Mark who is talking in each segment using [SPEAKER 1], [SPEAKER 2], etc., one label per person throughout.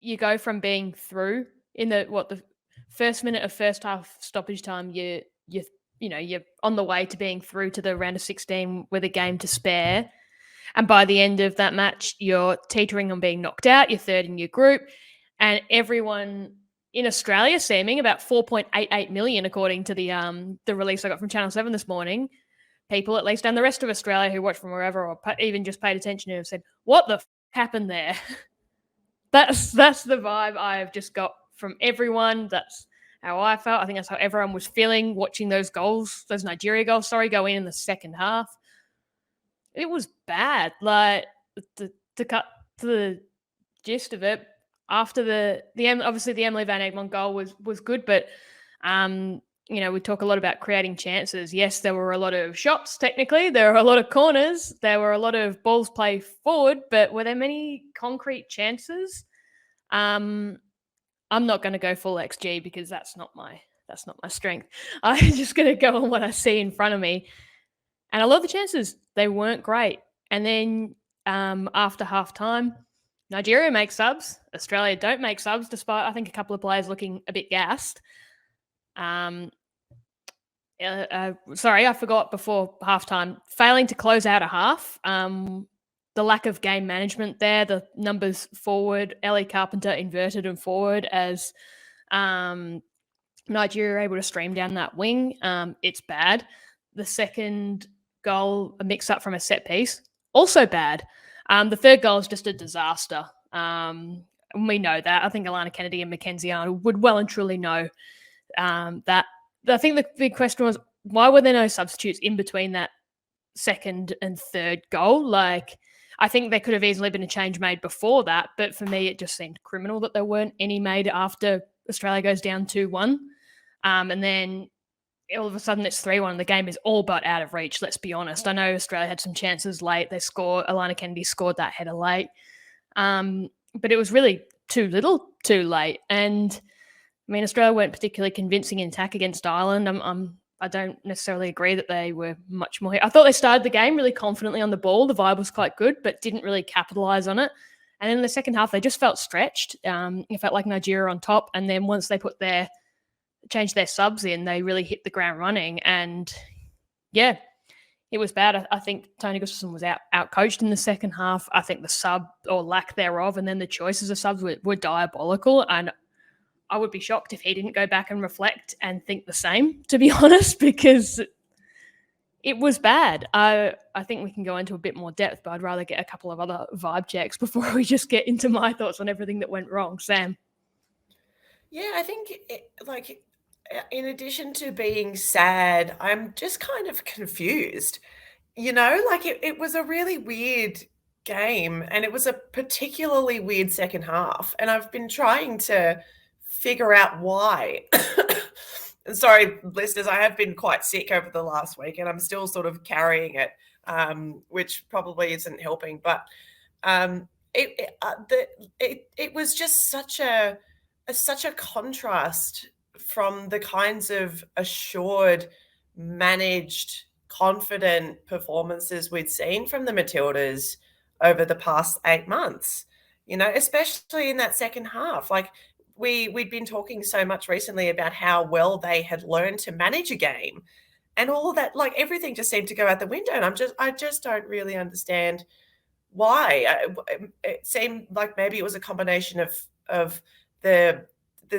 [SPEAKER 1] you go from being through in the first minute of first half stoppage time, you're on the way to being through to the round of 16 with a game to spare. And by the end of that match, you're teetering on being knocked out. You're third in your group. And everyone in Australia, seeming about 4.88 million, according to the release I got from Channel 7 this morning, people at least, and the rest of Australia who watch from wherever or even just paid attention to have said, what the happened there? That's the vibe I've just got from everyone. That's how I felt. I think that's how everyone was feeling watching those Nigeria goals, go in the second half. It was bad. Like, to cut to the gist of it, after obviously the Emily Van Egmond goal was good, but we talk a lot about creating chances. Yes, there were a lot of shots. Technically, there were a lot of corners. There were a lot of balls played forward, but were there many concrete chances? I'm not going to go full XG because that's not my strength. I'm just going to go on what I see in front of me. And a lot of the chances, they weren't great. And then after half time, Nigeria makes subs. Australia don't make subs, despite, I think, a couple of players looking a bit gassed. Sorry, I forgot before halftime. Failing to close out a half. The lack of game management there. The numbers forward. Ellie Carpenter inverted and forward as Nigeria are able to stream down that wing. It's bad. The second goal, a mix-up from a set piece, also bad. The third goal is just a disaster. We know that. I think Alana Kennedy and Mackenzie Arnold would well and truly know that. I think the big question was, why were there no substitutes in between that second and third goal? Like, I think there could have easily been a change made before that, but for me, it just seemed criminal that there weren't any made after Australia goes down 2-1. And then all of a sudden it's 3-1 and the game is all but out of reach, let's be honest. I know Australia had some chances late. Alana Kennedy scored that header late. But it was really too little, too late. And I mean, Australia weren't particularly convincing in attack against Ireland. I don't necessarily agree that they were much more. I thought they started the game really confidently on the ball. The vibe was quite good, but didn't really capitalise on it. And in the second half, they just felt stretched. It felt like Nigeria on top. And then once they changed their subs in, they really hit the ground running. And yeah, it was bad. I think Tony Gustavsson was out coached in the second half. I think the sub or lack thereof, and then the choices of subs were diabolical. And I would be shocked if he didn't go back and reflect and think the same, to be honest, because it was bad. I think we can go into a bit more depth, but I'd rather get a couple of other vibe checks before we just get into my thoughts on everything that went wrong. Sam?
[SPEAKER 2] Yeah, I think in addition to being sad, I'm just kind of confused. It was a really weird game, and it was a particularly weird second half. And I've been trying to figure out why. Sorry, listeners, I have been quite sick over the last week, and I'm still sort of carrying it, which probably isn't helping. But it was just such a contrast from the kinds of assured, managed, confident performances we'd seen from the Matildas over the past 8 months, especially in that second half. Like, we'd been talking so much recently about how well they had learned to manage a game, and all of that, like, everything just seemed to go out the window. And I just don't really understand why. It seemed like maybe it was a combination of the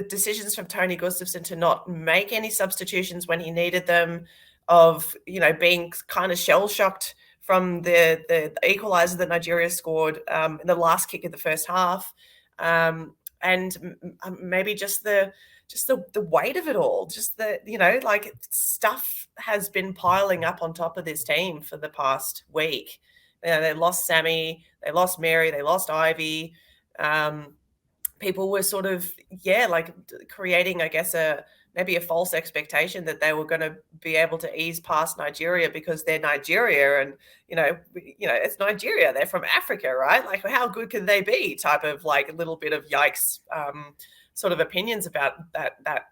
[SPEAKER 2] decisions from Tony Gustavsson to not make any substitutions when he needed them, of being kind of shell shocked from the equaliser that Nigeria scored in the last kick of the first half, and maybe just the weight of it all. Just like, stuff has been piling up on top of this team for the past week. They lost Sammy, they lost Mary, they lost Ivy. People were sort of, creating, I guess, maybe a false expectation that they were going to be able to ease past Nigeria because they're Nigeria, and it's Nigeria, they're from Africa, right? Like, how good can they be? Type of, like, a little bit of yikes sort of opinions about that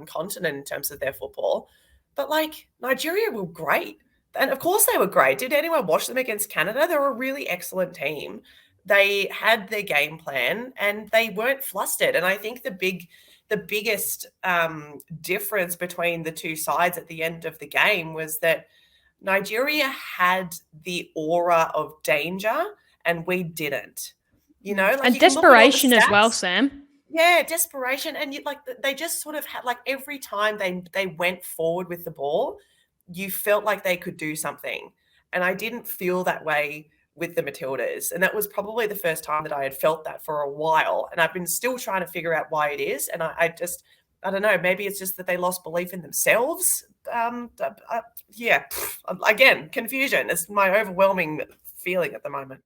[SPEAKER 2] continent in terms of their football. But, like, Nigeria were great, and of course they were great. Did anyone watch them against Canada? They were a really excellent team. they had their game plan and they weren't flustered. And I think the biggest difference between the two sides at the end of the game was that Nigeria had the aura of danger and we didn't. You know, like,
[SPEAKER 1] and desperation as well, Sam.
[SPEAKER 2] Yeah, desperation. And like they just sort of had, like, every time they went forward with the ball, you felt like they could do something. And I didn't feel that way with the Matildas. And that was probably the first time that I had felt that for a while. And I've been still trying to figure out why it is. And I don't know, maybe it's just that they lost belief in themselves. Yeah, again, confusion is my overwhelming feeling at the moment.